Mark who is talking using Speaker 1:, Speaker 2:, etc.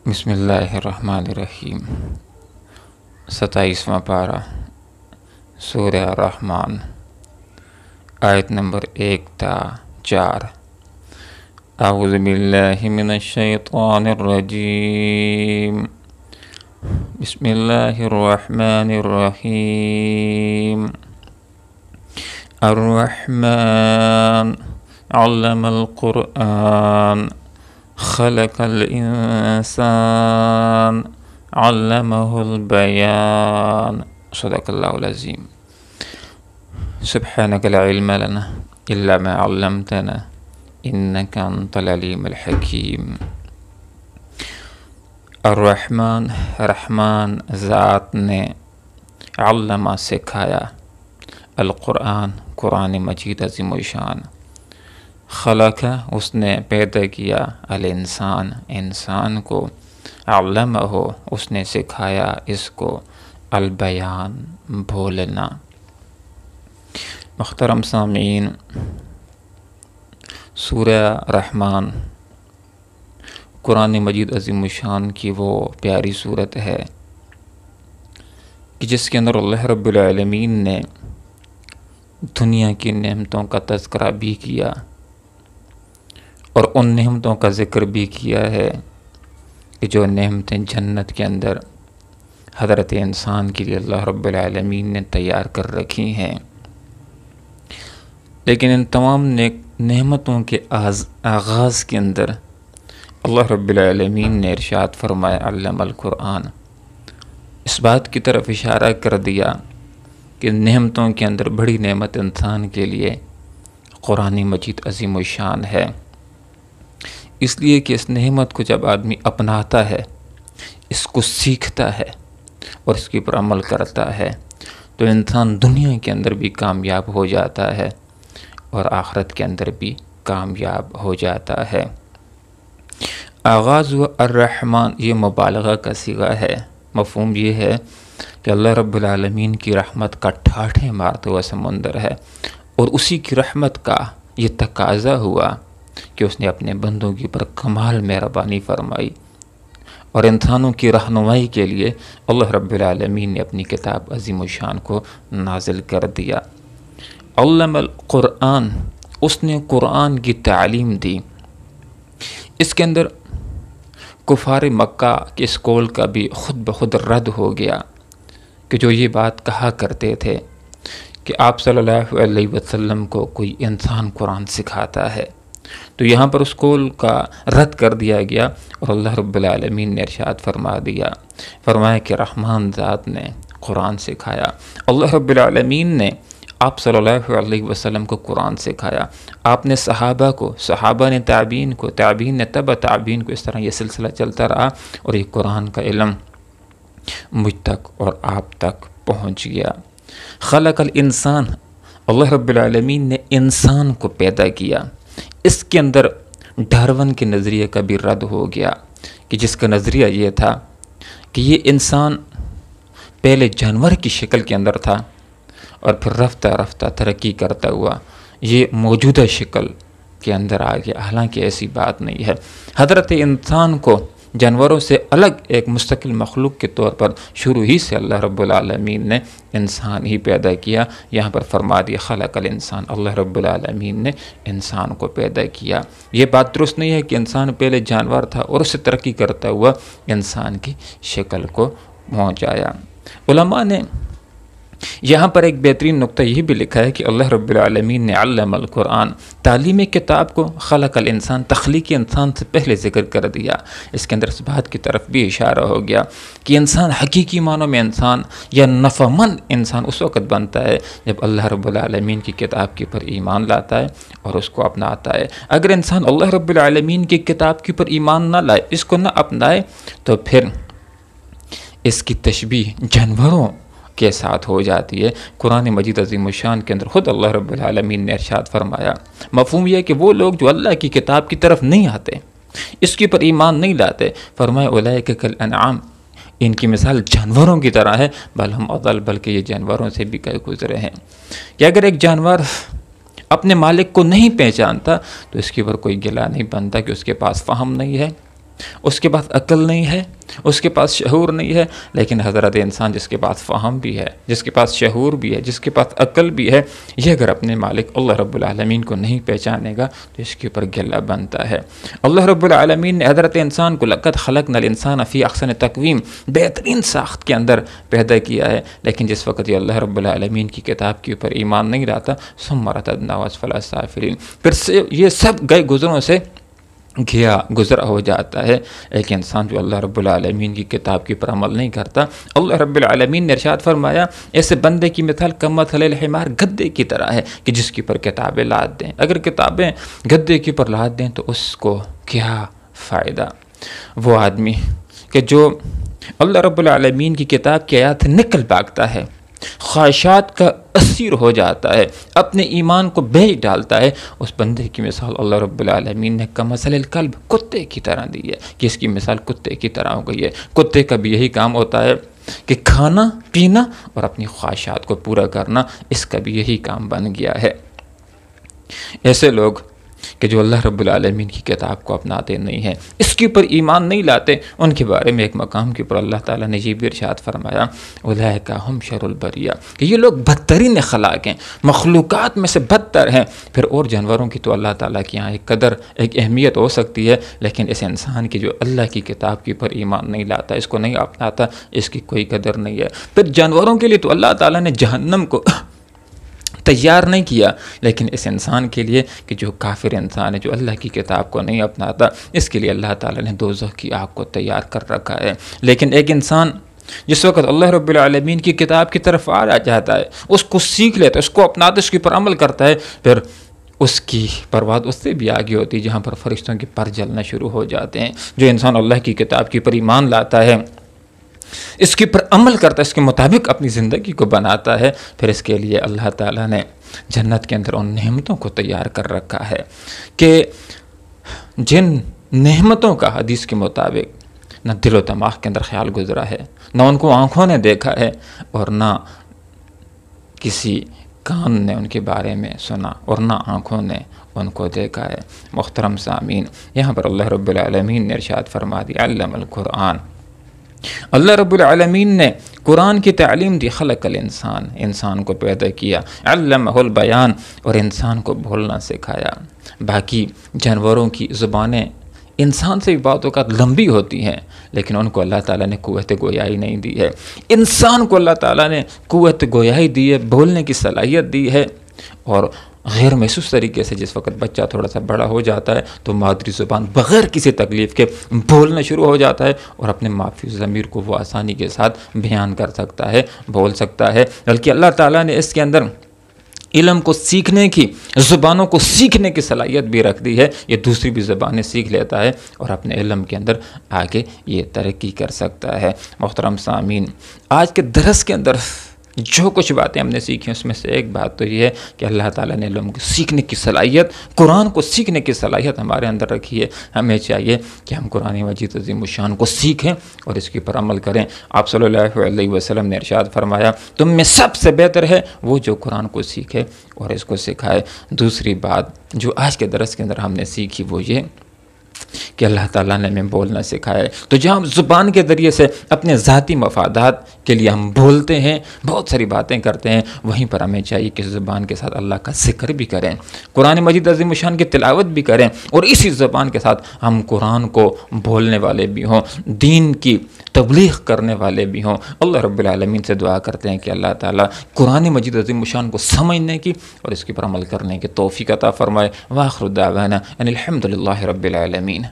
Speaker 1: بسم اللہ الرحمن الرحیم 27واں پارہ سورہ رحمان آیت نمبر 1 تا 4۔ اعوذ باللہ من الشیطان الرجیم، بسم اللہ الرحمن الرحیم۔ الرحمن علم القرآن خلق الانسان علمه البیان۔ صدق اللہ العظیم۔ سبحانک لا علم لنا الا ما علمتنا انک انت العلیم الحکیم۔ الرحمن، رحمان ذات نے، علمہ سکھایا، القرآن قرآن مجید عظیم الشان، خلق اس نے پیدا کیا، الانسان انسان کو، علمہ اس نے سکھایا اس کو، البیان بولنا۔ محترم سامعین، سورہ رحمان قرآن مجید عظیم الشان کی وہ پیاری صورت ہے کہ جس کے اندر اللہ رب العالمین نے دنیا کی نعمتوں کا تذکرہ بھی کیا اور ان نعمتوں کا ذکر بھی کیا ہے کہ جو نعمتیں جنت کے اندر حضرت انسان کے لیے اللہ رب العالمین نے تیار کر رکھی ہیں۔ لیکن ان تمام نعمتوں کے آغاز کے اندر اللہ رب العالمین نے ارشاد فرمایا علم القرآن، اس بات کی طرف اشارہ کر دیا کہ نعمتوں کے اندر بڑی نعمت انسان کے لیے قرآن مجید عظیم الشان ہے، اس لیے کہ اس نعمت کو جب آدمی اپناتا ہے، اس کو سیکھتا ہے اور اس کے پر عمل کرتا ہے تو انسان دنیا کے اندر بھی کامیاب ہو جاتا ہے اور آخرت کے اندر بھی کامیاب ہو جاتا ہے۔ آغاز ہوا الرحمن، یہ مبالغہ کا صیغہ ہے، مفہوم یہ ہے کہ اللہ رب العالمین کی رحمت کا ٹھاٹھے مارتا ہوا سمندر ہے اور اسی کی رحمت کا یہ تقاضا ہوا کہ اس نے اپنے بندوں کے پر کمال مہربانی فرمائی اور انسانوں کی رہنمائی کے لیے اللہ رب العالمین نے اپنی کتاب عظیم الشان کو نازل کر دیا۔ علم القرآن، اس نے قرآن کی تعلیم دی۔ اس کے اندر کفار مکہ کے اس قول کا بھی خود بخود رد ہو گیا کہ جو یہ بات کہا کرتے تھے کہ آپ صلی اللہ علیہ وسلم کو کوئی انسان قرآن سکھاتا ہے، تو یہاں پر اس قول کا رد کر دیا گیا اور اللہ رب العالمین نے ارشاد فرمایا کہ رحمان ذات نے قرآن سکھایا۔ اللہ رب العالمین نے آپ صلی اللہ علیہ وسلم کو قرآن سکھایا، آپ نے صحابہ کو، صحابہ نے تابعین کو، تابعین نے تبع تابعین کو، اس طرح یہ سلسلہ چلتا رہا اور یہ قرآن کا علم مجھ تک اور آپ تک پہنچ گیا۔ خلق الانسان، اللہ رب العالمین نے انسان کو پیدا کیا۔ اس کے اندر ڈارون کے نظریے کا بھی رد ہو گیا کہ جس کا نظریہ یہ تھا کہ یہ انسان پہلے جانور کی شکل کے اندر تھا اور پھر رفتہ رفتہ ترقی کرتا ہوا یہ موجودہ شکل کے اندر آ گیا، حالانکہ ایسی بات نہیں ہے۔ حضرت انسان کو جانوروں سے الگ ایک مستقل مخلوق کے طور پر شروع ہی سے اللہ رب العالمین نے انسان ہی پیدا کیا۔ یہاں پر فرما دیا خلق الانسان، اللہ رب العالمین نے انسان کو پیدا کیا۔ یہ بات درست نہیں ہے کہ انسان پہلے جانور تھا اور اس سے ترقی کرتا ہوا انسان کی شکل کو پہنچایا۔ علماء نے یہاں پر ایک بہترین نقطہ یہ بھی لکھا ہے کہ اللہ رب العالمین نے علم القرآن، تعلیم کتاب کو خلق الانسان، تخلیق انسان سے پہلے ذکر کر دیا۔ اس کے اندر اس بات کی طرف بھی اشارہ ہو گیا کہ انسان حقیقی معنوں میں انسان یا نفعمند انسان اس وقت بنتا ہے جب اللہ رب العالمین کی کتاب کے پر ایمان لاتا ہے اور اس کو اپناتا ہے۔ اگر انسان اللہ رب العالمین کی کتاب کے پر ایمان نہ لائے، اس کو نہ اپنائے، تو پھر اس کی تشبیہ جانوروں کے ساتھ ہو جاتی ہے۔ قرآن مجید عظیم الشان کے اندر خود اللہ رب العالمین نے ارشاد فرمایا، مفہوم یہ ہے کہ وہ لوگ جو اللہ کی کتاب کی طرف نہیں آتے، اس کے پر ایمان نہیں لاتے، فرمایا اولئک کالانعام، ان کی مثال جانوروں کی طرح ہے، بل ہم اضل، بلکہ یہ جانوروں سے بھی کئی گزرے ہیں۔ کہ اگر ایک جانور اپنے مالک کو نہیں پہچانتا تو اس کے اوپر کوئی گلہ نہیں بنتا کہ اس کے پاس فہم نہیں ہے، اس کے پاس عقل نہیں ہے، اس کے پاس شعور نہیں ہے، لیکن حضرت انسان جس کے پاس فہم بھی ہے، جس کے پاس شعور بھی ہے، جس کے پاس عقل بھی ہے، یہ اگر اپنے مالک اللہ رب العالمین کو نہیں پہچانے گا تو اس کے اوپر گلہ بنتا ہے۔ اللہ رب العالمین نے حضرت انسان کو لقد خلقنا الانسان فی احسن تقویم، بہترین ساخت کے اندر پیدا کیا ہے، لیکن جس وقت یہ اللہ رب العالمین کی کتاب کے اوپر ایمان نہیں لاتا، ثم رددناه اسفل سافلین، پھر سے یہ سب گئے گزروں سے گزرا ہو جاتا ہے۔ ایک انسان جو اللہ رب العالمین کی کتاب کے پر عمل نہیں کرتا، اللہ رب العالمین نے ارشاد فرمایا ایسے بندے کی مثال کمثل الحمار، گدھے کی طرح ہے کہ جس کے پر کتابیں لاد دیں۔ اگر کتابیں گدھے کے پر لاد دیں تو اس کو کیا فائدہ؟ وہ آدمی کہ جو اللہ رب العالمین کی کتاب کی آیات نکل بھاگتا ہے، خواہشات کا اسیر ہو جاتا ہے، اپنے ایمان کو بیچ ڈالتا ہے، اس بندے کی مثال اللہ رب العالمین نے کمثل الکلب، کتے کی طرح دی ہے کہ اس کی مثال کتے کی طرح ہو گئی ہے۔ کتے کا بھی یہی کام ہوتا ہے کہ کھانا پینا اور اپنی خواہشات کو پورا کرنا، اس کا بھی یہی کام بن گیا ہے۔ ایسے لوگ کہ جو اللہ رب العالمین کی کتاب کو اپناتے نہیں ہیں، اس کے اوپر ایمان نہیں لاتے، ان کے بارے میں ایک مقام کے اوپر اللہ تعالیٰ نے یہ بھی ارشاد فرمایا اولئک ھم شر البریہ، کہ یہ لوگ بدترین اخلاق ہیں، مخلوقات میں سے بدتر ہیں۔ پھر اور جانوروں کی تو اللہ تعالیٰ کے یہاں ایک قدر، ایک اہمیت ہو سکتی ہے، لیکن اس انسان کی جو اللہ کی کتاب کے اوپر ایمان نہیں لاتا، اس کو نہیں اپناتا، اس کی کوئی قدر نہیں ہے۔ پھر جانوروں کے لیے تو اللہ تعالیٰ نے جہنم کو تیار نہیں کیا، لیکن اس انسان کے لیے کہ جو کافر انسان ہے، جو اللہ کی کتاب کو نہیں اپناتا، اس کے لیے اللہ تعالیٰ نے دوزخ کی آگ کو تیار کر رکھا ہے۔ لیکن ایک انسان جس وقت اللہ رب العالمین کی کتاب کی طرف آ جاتا ہے، اس کو سیکھ لیتا ہے، اس کو اپناتا ہے، اس کے اوپر عمل کرتا ہے، پھر اس کی پرواز اس سے بھی آگے ہوتی ہے، جہاں پر فرشتوں کے پر جلنا شروع ہو جاتے ہیں۔ جو انسان اللہ کی کتاب کے اوپر ایمان لاتا ہے، اس کے پر عمل کرتا ہے، اس کے مطابق اپنی زندگی کو بناتا ہے، پھر اس کے لیے اللہ تعالیٰ نے جنت کے اندر ان نعمتوں کو تیار کر رکھا ہے کہ جن نعمتوں کا حدیث کے مطابق نہ دل و دماغ کے اندر خیال گزرا ہے، نہ ان کو آنکھوں نے دیکھا ہے، اور نہ کسی کان نے ان کے بارے میں سنا، اور نہ آنکھوں نے ان کو دیکھا ہے۔ محترم سامعین، یہاں پر اللہ رب العالمین نے ارشاد فرما دی علم القرآن، اللہ رب العالمین نے قرآن کی تعلیم دی، خلق الانسان، انسان کو پیدا کیا، علمہ البیان، اور انسان کو بولنا سکھایا۔ باقی جانوروں کی زبانیں انسان سے بھی بعض اوقات لمبی ہوتی ہیں، لیکن ان کو اللہ تعالیٰ نے قوت گویائی نہیں دی ہے۔ انسان کو اللہ تعالیٰ نے قوت گویائی دی ہے، بولنے کی صلاحیت دی ہے، اور غیر محسوس طریقے سے جس وقت بچہ تھوڑا سا بڑا ہو جاتا ہے تو مادری زبان بغیر کسی تکلیف کے بولنا شروع ہو جاتا ہے، اور اپنے معافی ضمیر کو وہ آسانی کے ساتھ بیان کر سکتا ہے، بول سکتا ہے۔ بلکہ اللہ تعالیٰ نے اس کے اندر علم کو سیکھنے کی، زبانوں کو سیکھنے کی صلاحیت بھی رکھ دی ہے، یہ دوسری بھی زبانیں سیکھ لیتا ہے اور اپنے علم کے اندر آگے یہ ترقی کر سکتا ہے۔ محترم سامعین، آج کے درس کے اندر جو کچھ باتیں ہم نے سیکھی اس میں سے ایک بات تو یہ ہے کہ اللہ تعالیٰ نے علم کو سیکھنے کی صلاحیت، قرآن کو سیکھنے کی صلاحیت ہمارے اندر رکھی ہے۔ ہمیں چاہیے کہ ہم قرآن مجید عظیم الشان کو سیکھیں اور اس کے پر عمل کریں۔ آپ صلی اللہ علیہ وسلم نے ارشاد فرمایا تم میں سب سے بہتر ہے وہ جو قرآن کو سیکھے اور اس کو سکھائے۔ دوسری بات جو آج کے درس کے اندر ہم نے سیکھی وہ یہ کہ اللہ تعالیٰ نے ہمیں بولنا سکھایا ہے، تو جہاں ہم زبان کے ذریعے سے اپنے ذاتی مفادات کے لیے ہم بولتے ہیں، بہت ساری باتیں کرتے ہیں، وہیں پر ہمیں چاہیے کہ زبان کے ساتھ اللہ کا ذکر بھی کریں، قرآن مجید عظیم الشان کی تلاوت بھی کریں، اور اسی زبان کے ساتھ ہم قرآن کو بولنے والے بھی ہوں، دین کی تبلیغ کرنے والے بھی ہوں۔ اللہ رب العالمین سے دعا کرتے ہیں کہ اللہ تعالیٰ قرآن مجید عظیم الشان کو سمجھنے کی اور اس کے پر عمل کرنے کی توفیق عطا فرمائے۔ وآخر دعوانا ان الحمد للہ رب العالمین۔